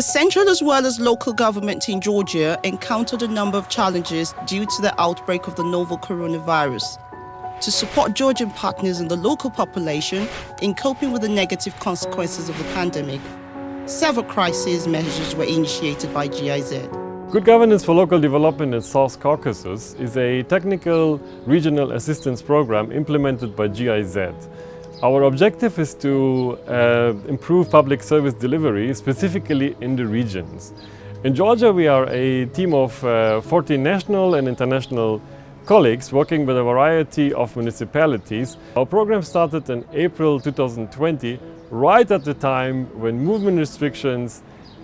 The central as well as local government in Georgia encountered a number of challenges due to the outbreak of the novel coronavirus. To support Georgian partners and the local population in coping with the negative consequences of the pandemic, several crisis measures were initiated by GIZ. Good Governance for Local Development in South Caucasus is a technical regional assistance program implemented by GIZ. Our objective is to improve public service delivery, specifically in the regions. In Georgia, we are a team of 14 national and international colleagues working with a variety of municipalities. Our program started in April 2020, right at the time when movement restrictions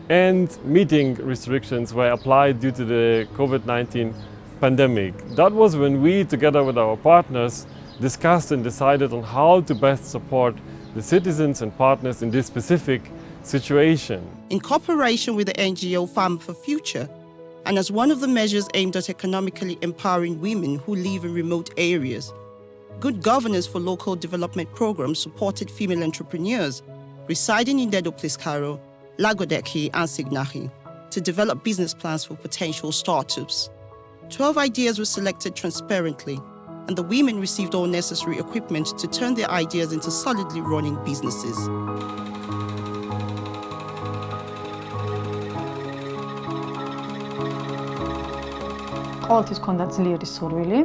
and meeting restrictions were applied due to the COVID-19 pandemic. That was when we, together with our partners, discussed and decided on how to best support the citizens and partners in this specific situation. In cooperation with the NGO Farm for Future, and as one of the measures aimed at economically empowering women who live in remote areas, Good Governance for Local Development Program supported female entrepreneurs residing in Dedopliskaro, Lagodeki and Signahi to develop business plans for potential startups. 12 ideas were selected transparently, and the women received all necessary equipment to turn their ideas into solidly running businesses. ყოველთვის ჰქონდა ძლიერი სურვილი,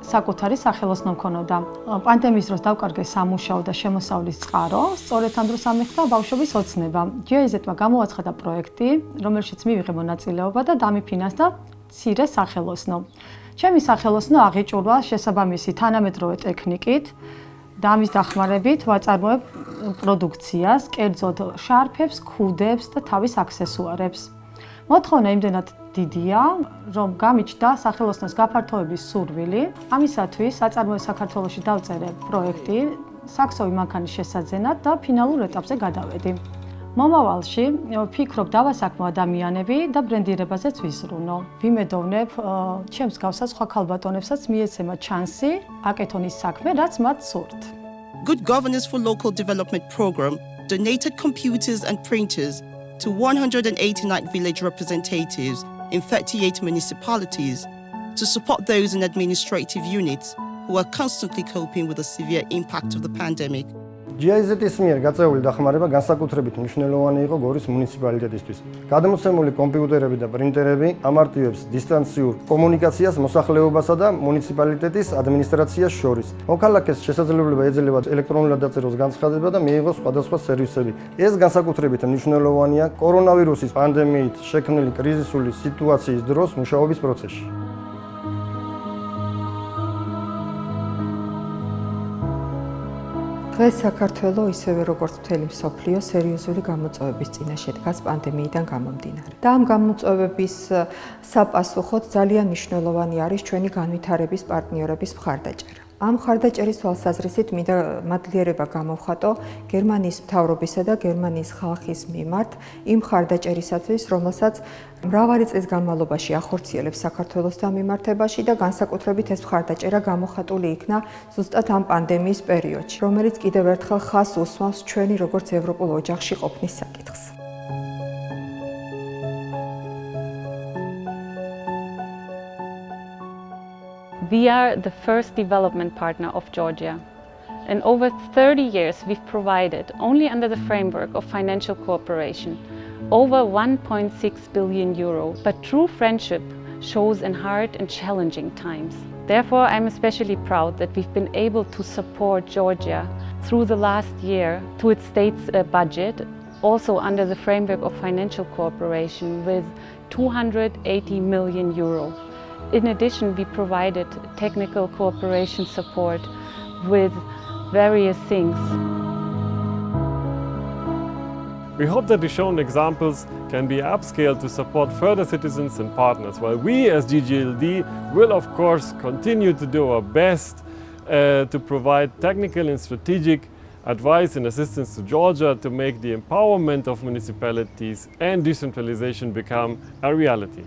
საკუთარი სახელოსნო მქონოდა. პანდემიის დროს დავკარგე სამუშაო და შემოსავლის წყარო, სწორედ ამ დროს ამიხდა ბავშვობის ოცნება. GIZ-მა გამოაცხადა პროექტი, რომელშიც მივიღე მონაწილეობა და დამიფინანსდა მცირე სახელოსნო. ჩემი სახელოსნო აღიჭურვა შესაბამისი თანამედროვე ტექნიკით და ამის დახმარებით ვაწარმოებ პროდუქციას, კერძოდ შარფებს, ქუდებს და თავის აქსესუარებს. მოთხოვნა იმდენად დიდია, რომ გამიჩნდა სახელოსნოს გაფართოების სურვილი. ამისათვის საწარმოო საქართველოში დავწერე პროექტი საქსოვი მანქანის შესაძენად და ფინალურ ეტაპზე გადავედი. მომავალში ვფიქრობ დავასაქმო ადამიანები და ბრენდირებაზეც ვიზრუნო. ვიმედოვნებ ჩემს გავსას სხვა ქალბატონებსაც მიეცემა ჩანსი აკეთონ ის საქმე, რაც მათ სურთ. Good Governance for Local Development Program donated computers and printers to 189 village representatives in 38 municipalities to support those in administrative units who are constantly coping with the severe impact of the pandemic. GIZ-ის მიერ გაწეული დახმარება განსაკუთრებით მნიშვნელოვანი იყო გორის მუნიციპალიტეტისთვის. გადამოცემული კომპიუტერები და პრინტერები ამარტივებს დისტანციურ კომუნიკაციას მოსახლეობასა და მუნიციპალიტეტის ადმინისტრაციას შორის. მოქალაქეს შესაძლებლობა ეძლევა ელექტრონულად დაწეროს განცხადება და მიიღოს სხვადასხვა სერვისები. ეს განსაკუთრებით მნიშვნელოვანია კორონავირუსის პანდემიით შექმნილი კრიზისული სიტუაციის დროს მუშაობის პროცესში. დღეს საქართველო ისევე როგორც მთელი მსოფლიო სერიოზული გამოწვევების წინაშე დგას პანდემიიდან გამომდინარე. და ამ გამოწვევების საპასუხოდ ძალიან მნიშვნელოვანი არის ჩვენი განვითარების პარტნიორების მხარდაჭერა. ამ მხარდაჭერის თვალსაზრისით მინდა მადლიერება გამოვხატო გერმანიის მთავრობისა და გერმანიის ხალხის მიმართ იმ მხარდაჭერისათვის, რომელსაც მრავალი წლის განმავლობაში ახორციელებს საქართველოსთან მიმართებაში და განსაკუთრებით ეს მხარდაჭერა გამოხატული იქნა ზუსტად ამ პანდემიის პერიოდში, რომელიც კიდევ ერთხელ ხაზს უსვამს ჩვენი როგორც ევროპულ ოჯახში ყოფნის საკითხს. We are the first development partner of Georgia. In over 30 years, we've provided, only under the framework of financial cooperation, over 1.6 billion euro. But true friendship shows in hard and challenging times. Therefore, I'm especially proud that we've been able to support Georgia through the last year to its state's budget, also under the framework of financial cooperation with 280 million euro. In addition, we provided technical cooperation support with various things. We hope that the shown examples can be upscaled to support further citizens and partners, while we as GGLD will of course continue to do our best to provide technical and strategic advice and assistance to Georgia to make the empowerment of municipalities and decentralization become a reality.